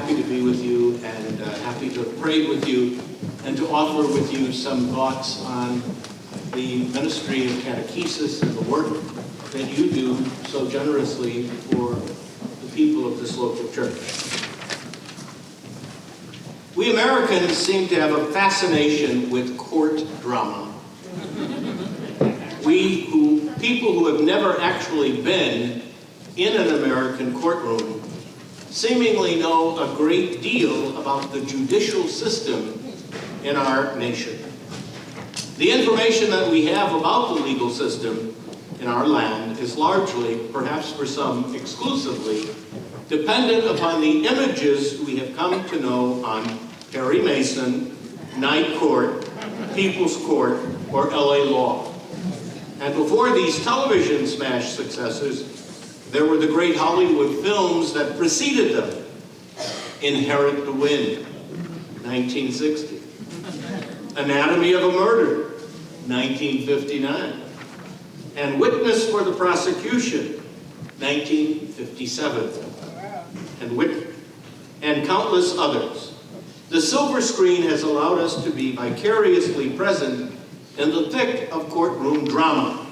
happy to be with you and happy to have prayed with you and to offer with you some thoughts on the ministry of catechesis and the work that you do so generously for the people of this local church. We Americans seem to have a fascination with court drama. People who have never actually been in an American courtroom seemingly know a great deal about the judicial system in our nation. The information that we have about the legal system in our land is largely, perhaps for some exclusively, dependent upon the images we have come to know on Perry Mason, Night Court, People's Court, or LA Law. And before these television smash successes, there were the great Hollywood films that preceded them. Inherit the Wind, 1960. Anatomy of a Murder, 1959. And Witness for the Prosecution, 1957. And countless others. The silver screen has allowed us to be vicariously present in the thick of courtroom drama.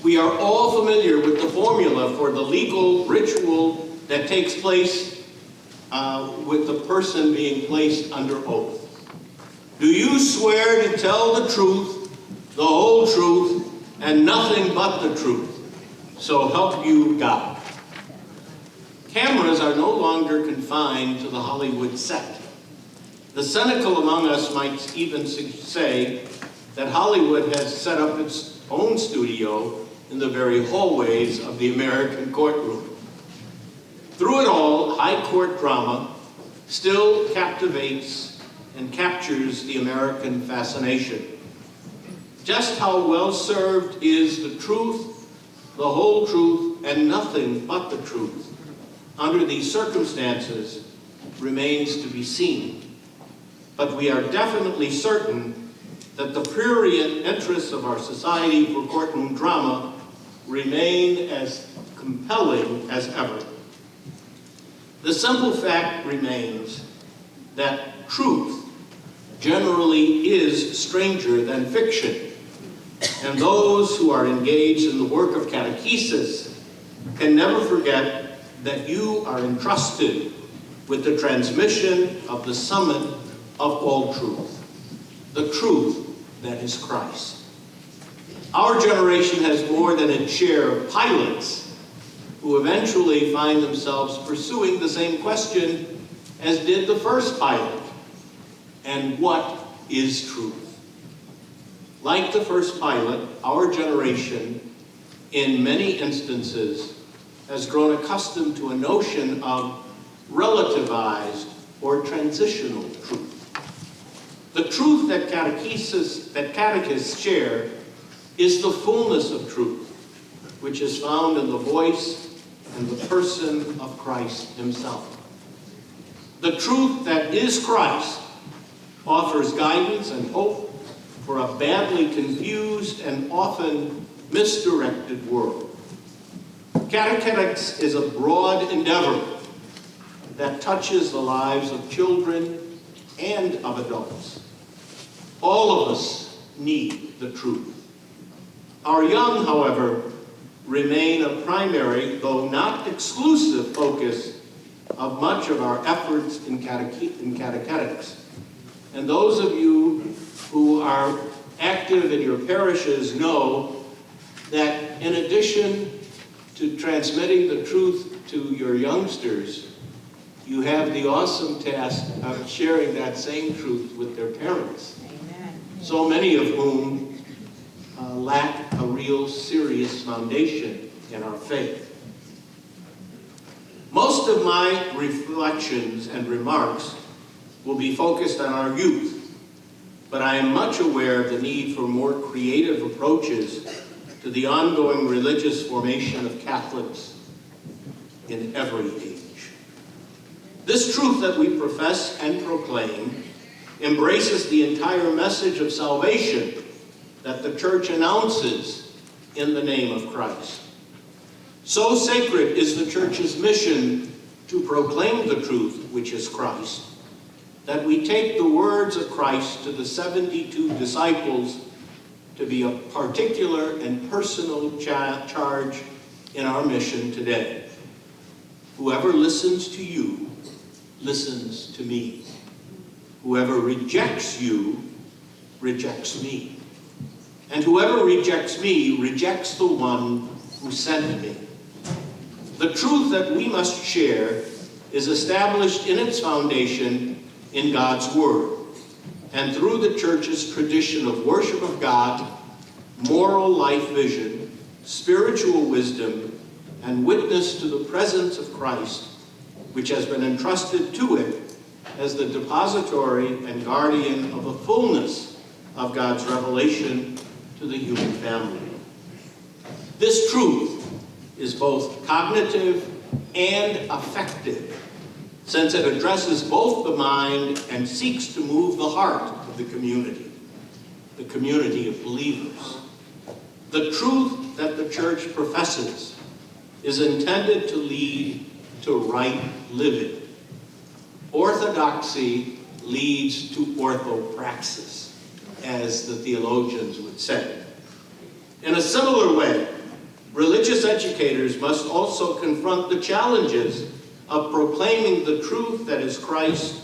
We are all familiar with the formula for the legal ritual that takes place with the person being placed under oath. Do you swear to tell the truth, the whole truth, and nothing but the truth? So help you God. Cameras are no longer confined to the Hollywood set. The cynical among us might even say that Hollywood has set up its own studio in the very hallways of the American courtroom. Through it all, high court drama still captivates and captures the American fascination. Just how well served is the truth, the whole truth, and nothing but the truth under these circumstances remains to be seen. But we are definitely certain that the prurient interests of our society for courtroom drama remain as compelling as ever. The simple fact remains that truth generally is stranger than fiction, and those who are engaged in the work of catechesis can never forget that you are entrusted with the transmission of the summit of all truth, the truth that is Christ. Our generation has more than its share of pilots who eventually find themselves pursuing the same question as did the first pilot. And what is truth? Like the first pilot, our generation, in many instances, has grown accustomed to a notion of relativized or transitional truth. The truth that catechists share is the fullness of truth, which is found in the voice and the person of Christ himself. The truth that is Christ offers guidance and hope for a badly confused and often misdirected world. Catechetics is a broad endeavor that touches the lives of children and of adults. All of us need the truth. Our young, however, remain a primary, though not exclusive, focus of much of our efforts in catechetics. And those of you who are active in your parishes know that in addition to transmitting the truth to your youngsters, you have the awesome task of sharing that same truth with their parents. Amen. So many of whom lack a real serious foundation in our faith. Most of my reflections and remarks will be focused on our youth, but I am much aware of the need for more creative approaches to the ongoing religious formation of Catholics in every age. This truth that we profess and proclaim embraces the entire message of salvation that the Church announces in the name of Christ. So sacred is the Church's mission to proclaim the truth, which is Christ, that we take the words of Christ to the 72 disciples to be a particular and personal charge in our mission today. Whoever listens to you listens to me. Whoever rejects you rejects me. And whoever rejects me rejects the one who sent me. The truth that we must share is established in its foundation in God's Word, and through the Church's tradition of worship of God, moral life vision, spiritual wisdom, and witness to the presence of Christ, which has been entrusted to it as the depository and guardian of the fullness of God's revelation to the human family. This truth is both cognitive and affective, since it addresses both the mind and seeks to move the heart of the community of believers. The truth that the Church professes is intended to lead to right living. Orthodoxy leads to orthopraxis, as the theologians would say. In a similar way, religious educators must also confront the challenges of proclaiming the truth that is Christ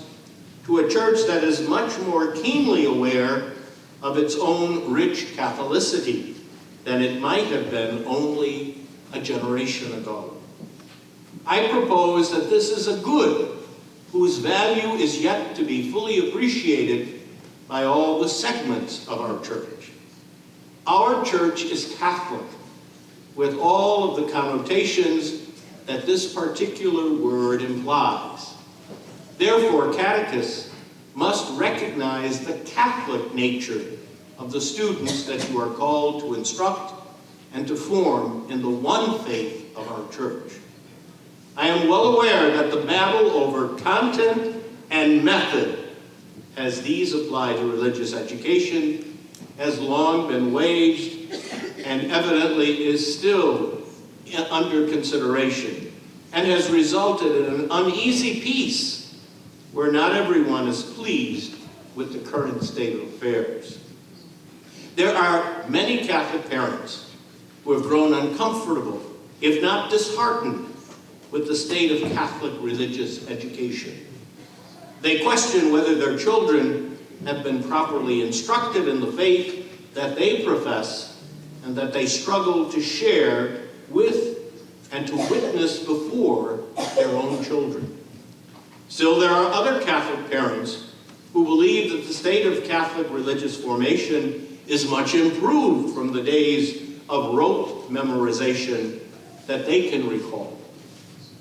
to a church that is much more keenly aware of its own rich Catholicity than it might have been only a generation ago. I propose that this is a good whose value is yet to be fully appreciated by all the segments of our church. Our church is Catholic, with all of the connotations that this particular word implies. Therefore, catechists must recognize the Catholic nature of the students that you are called to instruct and to form in the one faith of our church. I am well aware that the battle over content and method, as these apply to religious education, has long been waged and evidently is still under consideration, and has resulted in an uneasy peace where not everyone is pleased with the current state of affairs. There are many Catholic parents who have grown uncomfortable, if not disheartened, with the state of Catholic religious education. They question whether their children have been properly instructed in the faith that they profess and that they struggle to share with and to witness before their own children. Still, there are other Catholic parents who believe that the state of Catholic religious formation is much improved from the days of rote memorization that they can recall.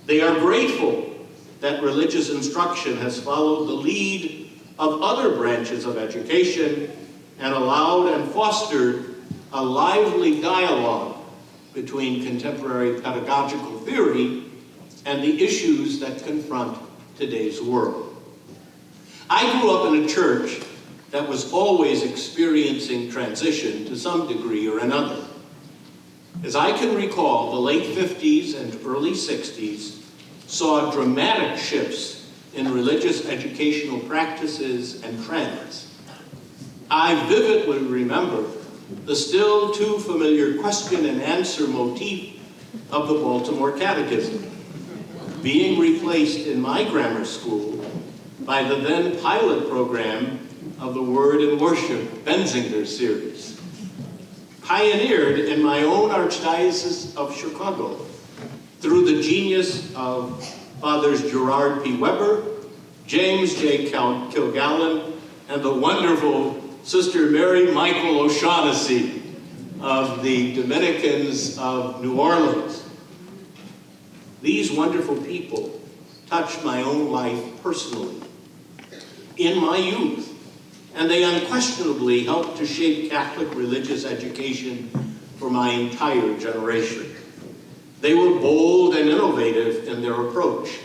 They are grateful that religious instruction has followed the lead of other branches of education and allowed and fostered a lively dialogue between contemporary pedagogical theory and the issues that confront today's world. I grew up in a church that was always experiencing transition to some degree or another. As I can recall, the late 50s and early 60s saw dramatic shifts in religious educational practices and trends. I vividly remember the still too familiar question and answer motif of the Baltimore Catechism being replaced in my grammar school by the then pilot program of the Word and Worship Benzinger series, pioneered in my own Archdiocese of Chicago through the genius of Fathers Gerard P. Weber, James J. Kilgallen, and the wonderful Sister Mary Michael O'Shaughnessy of the Dominicans of New Orleans. These wonderful people touched my own life personally in my youth, and they unquestionably helped to shape Catholic religious education for my entire generation. They were bold and innovative in their approach,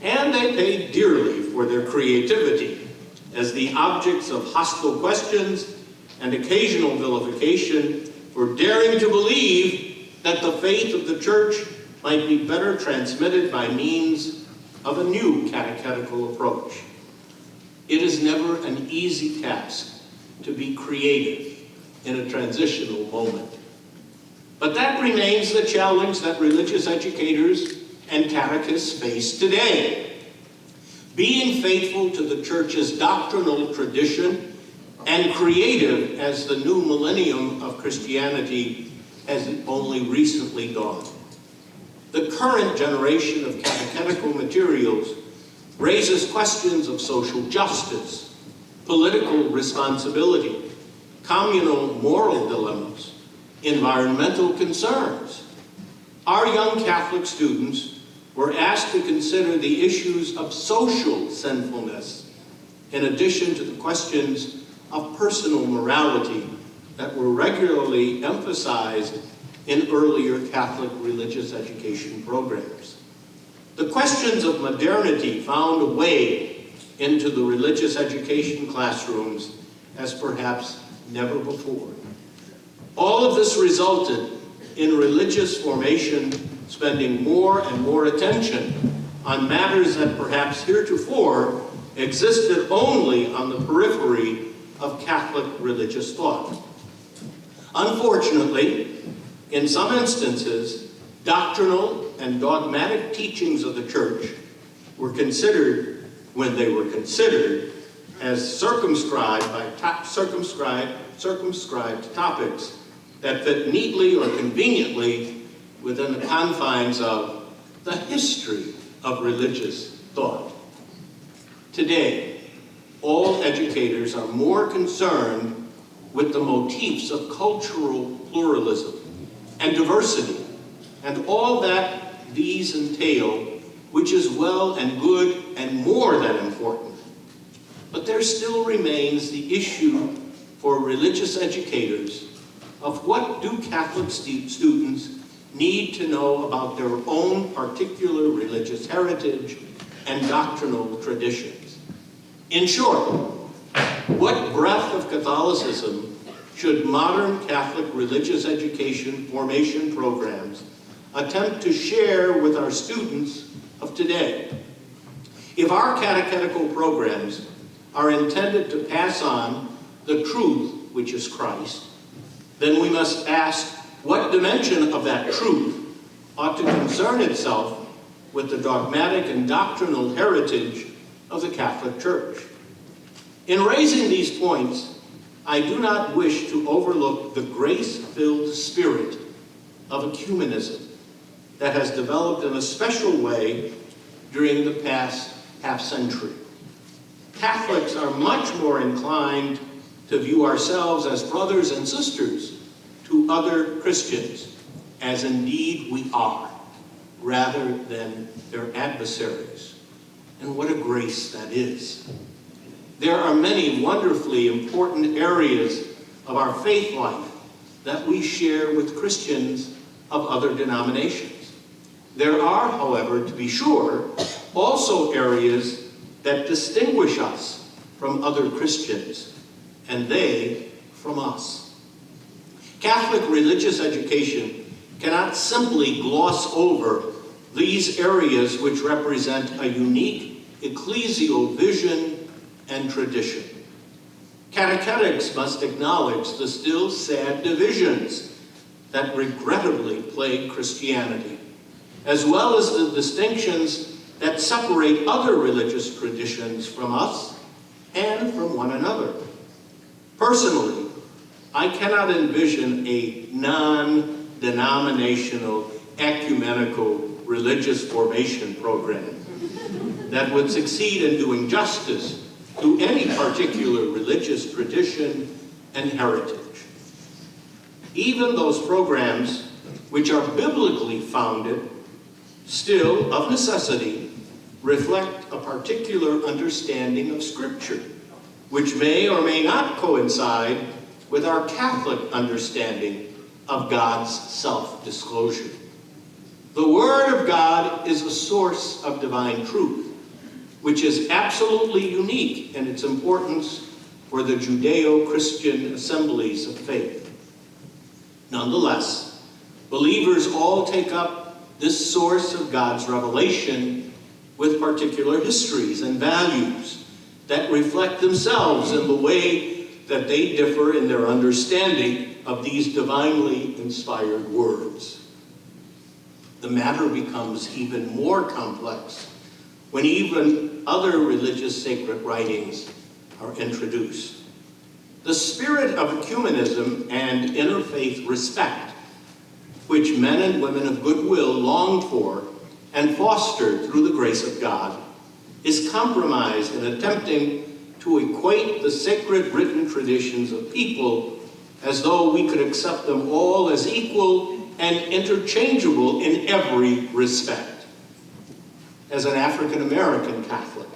and they paid dearly for their creativity as the objects of hostile questions and occasional vilification for daring to believe that the faith of the Church might be better transmitted by means of a new catechetical approach. It is never an easy task to be creative in a transitional moment. But that remains the challenge that religious educators and catechists face today. Being faithful to the Church's doctrinal tradition and creative as the new millennium of Christianity has only recently dawned. The current generation of catechetical materials raises questions of social justice, political responsibility, communal moral dilemmas, environmental concerns. Our young Catholic students were asked to consider the issues of social sinfulness in addition to the questions of personal morality that were regularly emphasized in earlier Catholic religious education programs. The questions of modernity found a way into the religious education classrooms as perhaps never before. All of this resulted in religious formation spending more and more attention on matters that perhaps heretofore existed only on the periphery of Catholic religious thought. Unfortunately, in some instances, doctrinal and dogmatic teachings of the Church were considered, when they were considered, as circumscribed topics that fit neatly or conveniently within the confines of the history of religious thought. Today, all educators are more concerned with the motifs of cultural pluralism and diversity, and all that these entail, which is well and good and more than important. But there still remains the issue for religious educators of what do Catholic students need to know about their own particular religious heritage and doctrinal traditions. In short, what breadth of Catholicism should modern Catholic religious education formation programs attempt to share with our students of today? If our catechetical programs are intended to pass on the truth, which is Christ, then we must ask what dimension of that truth ought to concern itself with the dogmatic and doctrinal heritage of the Catholic Church. In raising these points, I do not wish to overlook the grace-filled spirit of ecumenism that has developed in a special way during the past half-century. Catholics are much more inclined to view ourselves as brothers and sisters to other Christians, as indeed we are, rather than their adversaries. And what a grace that is. There are many wonderfully important areas of our faith life that we share with Christians of other denominations. There are, however, to be sure, also areas that distinguish us from other Christians, and they from us. Catholic religious education cannot simply gloss over these areas which represent a unique ecclesial vision and tradition. Catechetics must acknowledge the still sad divisions that regrettably plague Christianity, as well as the distinctions that separate other religious traditions from us and from one another. Personally, I cannot envision a non-denominational, ecumenical religious formation program that would succeed in doing justice to any particular religious tradition and heritage. Even those programs which are biblically founded still, of necessity, reflect a particular understanding of Scripture, which may or may not coincide with our Catholic understanding of God's self-disclosure. The Word of God is a source of divine truth, which is absolutely unique in its importance for the Judeo-Christian assemblies of faith. Nonetheless, believers all take up this source of God's revelation with particular histories and values that reflect themselves in the way that they differ in their understanding of these divinely inspired words. The matter becomes even more complex when even other religious sacred writings are introduced. The spirit of ecumenism and interfaith respect, which men and women of goodwill long for and foster through the grace of God, is compromised in attempting to equate the sacred written traditions of people as though we could accept them all as equal and interchangeable in every respect. As an African American Catholic,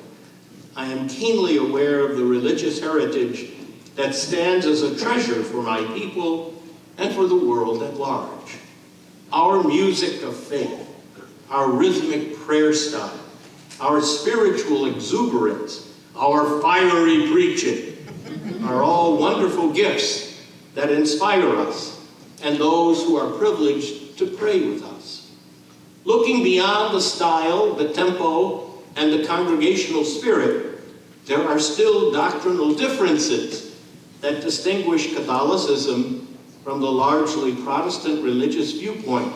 I am keenly aware of the religious heritage that stands as a treasure for my people and for the world at large. Our music of faith, our rhythmic prayer style, our spiritual exuberance, our fiery preaching are all wonderful gifts that inspire us and those who are privileged to pray with us. Looking beyond the style, the tempo, and the congregational spirit, there are still doctrinal differences that distinguish Catholicism from the largely Protestant religious viewpoint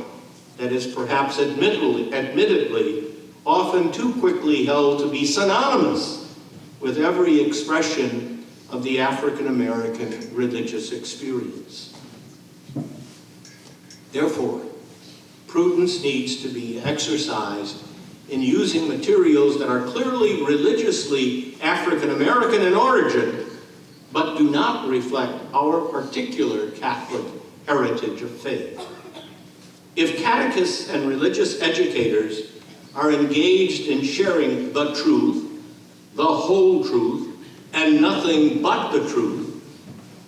that is perhaps admittedly often too quickly held to be synonymous with every expression of the African American religious experience. Therefore, prudence needs to be exercised in using materials that are clearly religiously African American in origin, but do not reflect our particular Catholic heritage of faith. If catechists and religious educators are engaged in sharing the truth, the whole truth, and nothing but the truth,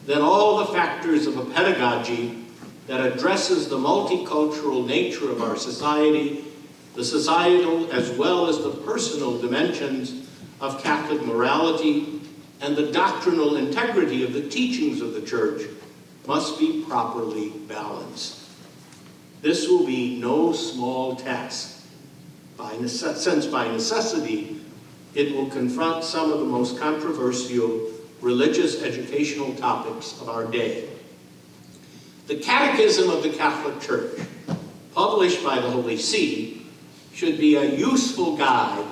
then all the factors of a pedagogy that addresses the multicultural nature of our society, the societal as well as the personal dimensions of Catholic morality, and the doctrinal integrity of the teachings of the Church must be properly balanced. This will be no small task, since by necessity it will confront some of the most controversial religious educational topics of our day. The Catechism of the Catholic Church, published by the Holy See, should be a useful guide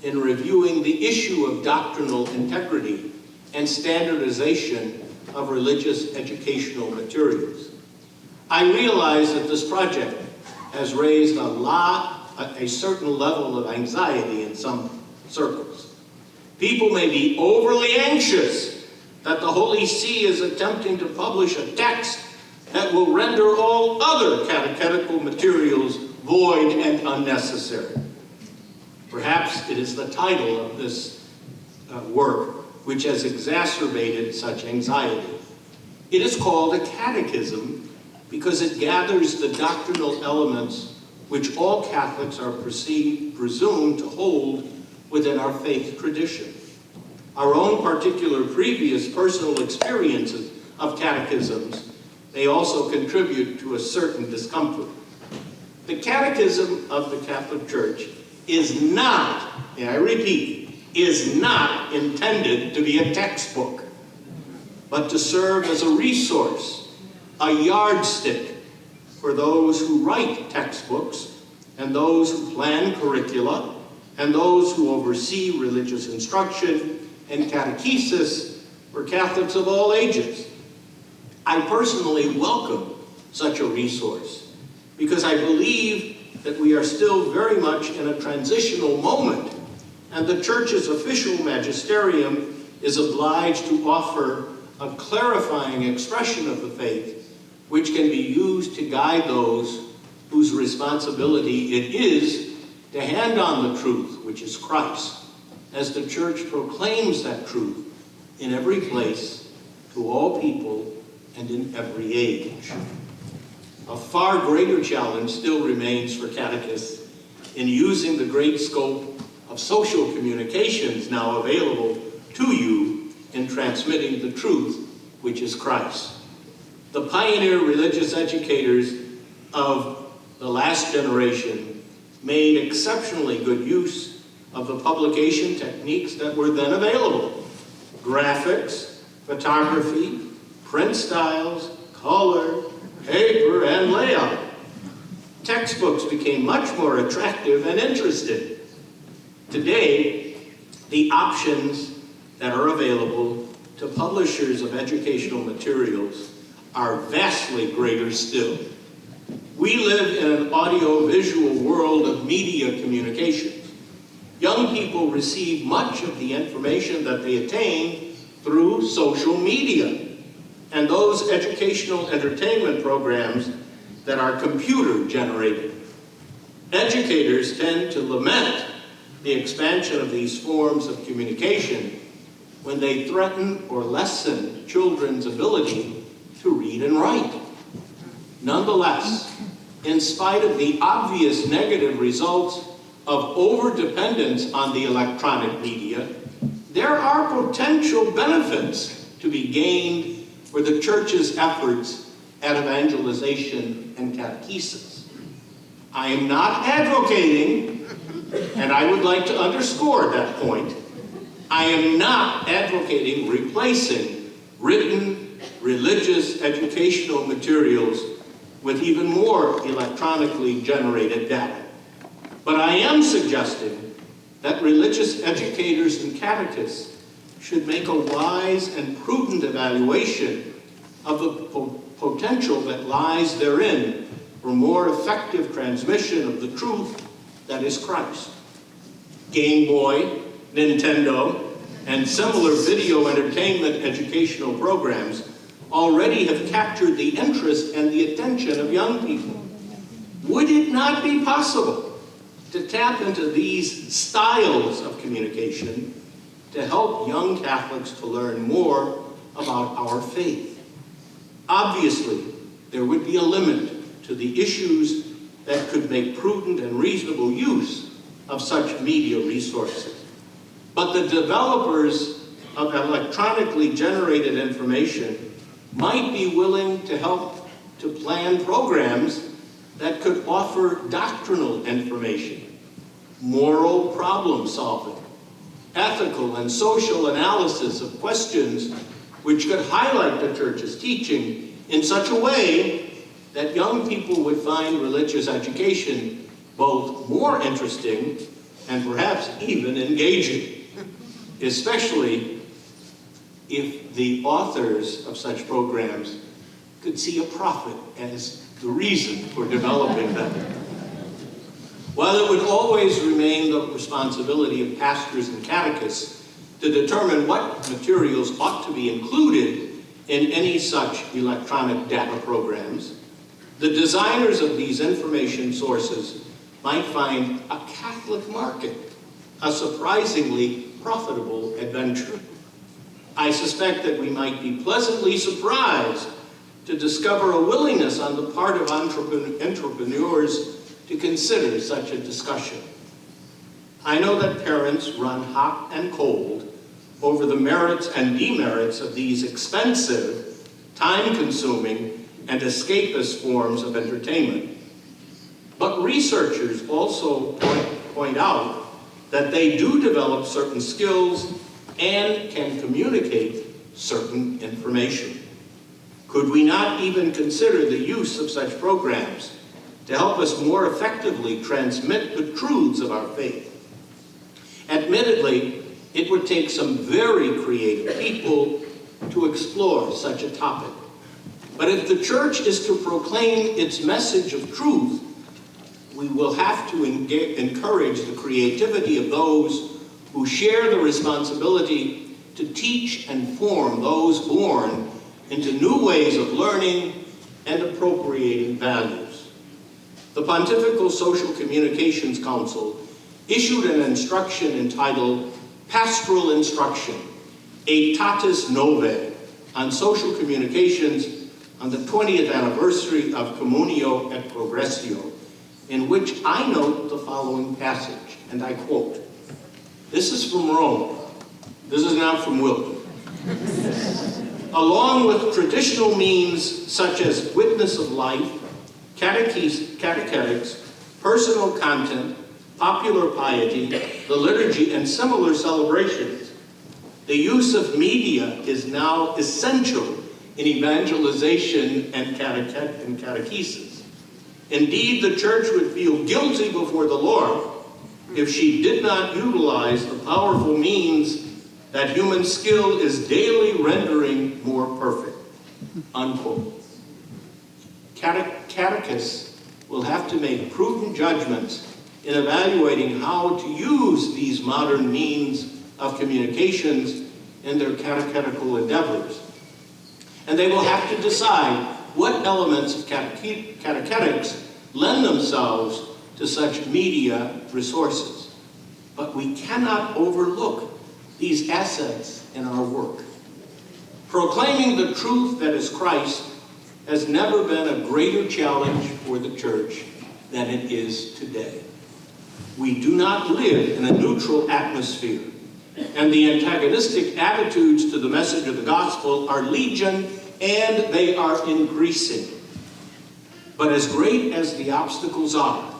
in reviewing the issue of doctrinal integrity and standardization of religious educational materials. I realize that this project has raised a certain level of anxiety in some circles. People may be overly anxious that the Holy See is attempting to publish a text that will render all other catechetical materials void and unnecessary. Perhaps it is the title of this work which has exacerbated such anxiety. It is called a catechism because it gathers the doctrinal elements which all Catholics are presumed to hold within our faith tradition. Our own particular previous personal experiences of catechisms may also contribute to a certain discomfort. The Catechism of the Catholic Church is not, and I repeat, is not intended to be a textbook, but to serve as a resource, a yardstick for those who write textbooks and those who plan curricula and those who oversee religious instruction and catechesis for Catholics of all ages. I personally welcome such a resource because I believe that we are still very much in a transitional moment, and the Church's official magisterium is obliged to offer a clarifying expression of the faith which can be used to guide those whose responsibility it is to hand on the truth, which is Christ, as the Church proclaims that truth in every place, to all people, and in every age. A far greater challenge still remains for catechists in using the great scope of social communications now available to you in transmitting the truth, which is Christ. The pioneer religious educators of the last generation made exceptionally good use of the publication techniques that were then available: graphics, photography, print styles, color, paper, and layout. Textbooks became much more attractive and interesting. Today, the options that are available to publishers of educational materials are vastly greater still. We live in an audio-visual world of media communications. Young people receive much of the information that they attain through social media and those educational entertainment programs that are computer-generated. Educators tend to lament the expansion of these forms of communication when they threaten or lessen children's ability to read and write. Nonetheless, in spite of the obvious negative results of over-dependence on the electronic media, there are potential benefits to be gained for the Church's efforts at evangelization and catechesis. I am not advocating, and I would like to underscore that point, I am not advocating replacing written religious educational materials with even more electronically generated data. But I am suggesting that religious educators and catechists should make a wise and prudent evaluation of the potential that lies therein for more effective transmission of the truth that is Christ. Game Boy, Nintendo, and similar video entertainment educational programs already have captured the interest and the attention of young people. Would it not be possible to tap into these styles of communication to help young Catholics to learn more about our faith? Obviously, there would be a limit to the issues that could make prudent and reasonable use of such media resources. But the developers of electronically generated information might be willing to help to plan programs that could offer doctrinal information, moral problem solving, ethical and social analysis of questions which could highlight the Church's teaching in such a way that young people would find religious education both more interesting and perhaps even engaging, especially if the authors of such programs could see a profit as the reason for developing them. While it would always remain the responsibility of pastors and catechists to determine what materials ought to be included in any such electronic data programs, the designers of these information sources might find a Catholic market a surprisingly profitable adventure. I suspect that we might be pleasantly surprised to discover a willingness on the part of entrepreneurs to consider such a discussion. I know that parents run hot and cold over the merits and demerits of these expensive, time-consuming, and escapist forms of entertainment. But researchers also point out that they do develop certain skills and can communicate certain information. Could we not even consider the use of such programs to help us more effectively transmit the truths of our faith? Admittedly, it would take some very creative people to explore such a topic. But if the Church is to proclaim its message of truth, we will have to encourage the creativity of those who share the responsibility to teach and form those born into new ways of learning and appropriating values. The Pontifical Social Communications Council issued an instruction entitled Pastoral Instruction, Aetatis Novae, on social communications on the 20th anniversary of Communio et Progressio, in which I note the following passage, and I quote, "This is from Rome. This is not from Wilton. Along with traditional means such as witness of life, catechetics, personal content, popular piety, the liturgy, and similar celebrations. The use of media is now essential in evangelization and catechesis. Indeed, the Church would feel guilty before the Lord if she did not utilize the powerful means that human skill is daily rendering more perfect. Unquote. Catechists will have to make prudent judgments in evaluating how to use these modern means of communications in their catechetical endeavors. And they will have to decide what elements of catechetics lend themselves to such media resources. But we cannot overlook these assets in our work. Proclaiming the truth that is Christ has never been a greater challenge for the Church than it is today. We do not live in a neutral atmosphere, and the antagonistic attitudes to the message of the gospel are legion, and they are increasing. But as great as the obstacles are,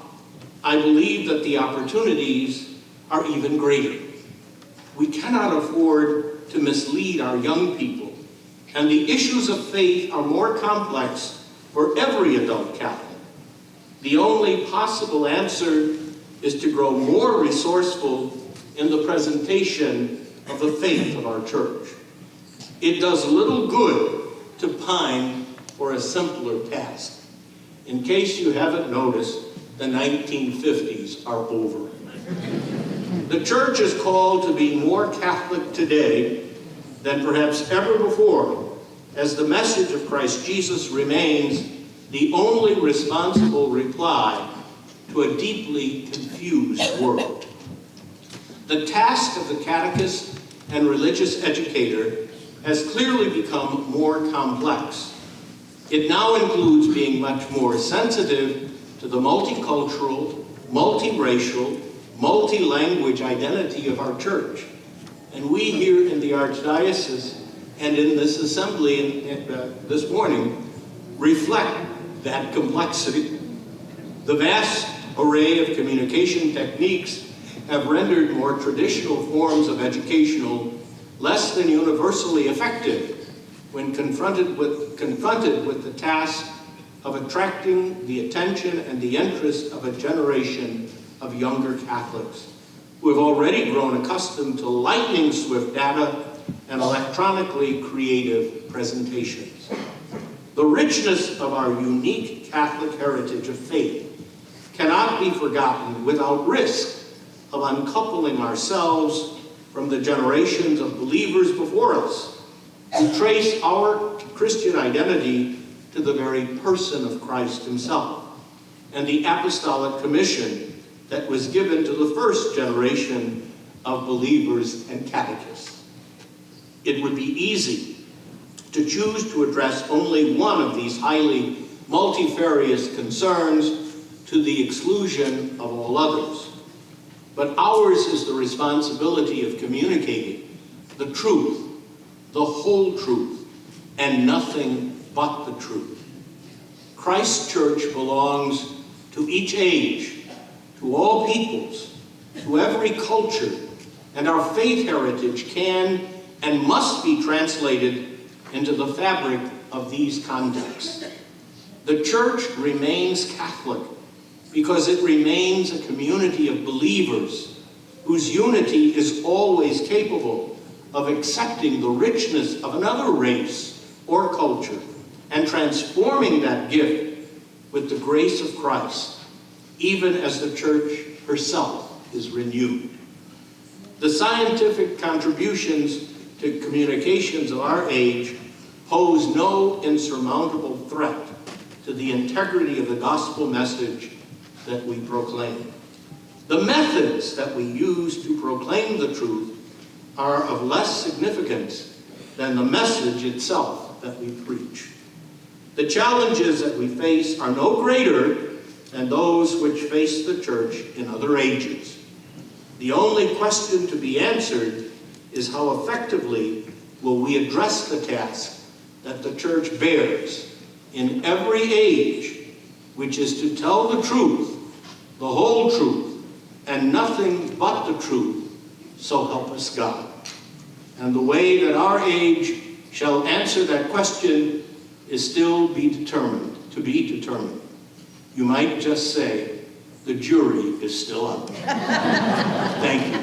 I believe that the opportunities are even greater. We cannot afford to mislead our young people, and the issues of faith are more complex for every adult Catholic. The only possible answer is to grow more resourceful in the presentation of the faith of our Church. It does little good to pine for a simpler task. In case you haven't noticed, the 1950s are over. The Church is called to be more Catholic today than perhaps ever before, as the message of Christ Jesus remains the only responsible reply to a deeply confused world. The task of the catechist and religious educator has clearly become more complex. It now includes being much more sensitive to the multicultural, multiracial, multi-language identity of our Church. And we here in the Archdiocese and in this assembly this morning reflect that complexity. The vast array of communication techniques have rendered more traditional forms of educational less than universally effective when confronted with the task of attracting the attention and the interest of a generation of younger Catholics who have already grown accustomed to lightning-swift data and electronically creative presentations. The richness of our unique Catholic heritage of faith cannot be forgotten without risk of uncoupling ourselves from the generations of believers before us who trace our Christian identity to the very person of Christ himself and the apostolic commission that was given to the first generation of believers and catechists. It would be easy to choose to address only one of these highly multifarious concerns to the exclusion of all others. But ours is the responsibility of communicating the truth, the whole truth, and nothing but the truth. Christ's Church belongs to each age, to all peoples, to every culture, and our faith heritage can and must be translated into the fabric of these contexts. The Church remains Catholic because it remains a community of believers whose unity is always capable of accepting the richness of another race or culture and transforming that gift with the grace of Christ, even as the Church herself is renewed. The scientific contributions to communications of our age pose no insurmountable threat to the integrity of the gospel message that we proclaim. The methods that we use to proclaim the truth are of less significance than the message itself that we preach. The challenges that we face are no greater than those which face the Church in other ages. The only question to be answered is how effectively will we address the task that the Church bears in every age, which is to tell the truth, the whole truth, and nothing but the truth, so help us God. And the way that our age shall answer that question is still to be determined. You might just say, the jury is still out. Thank you.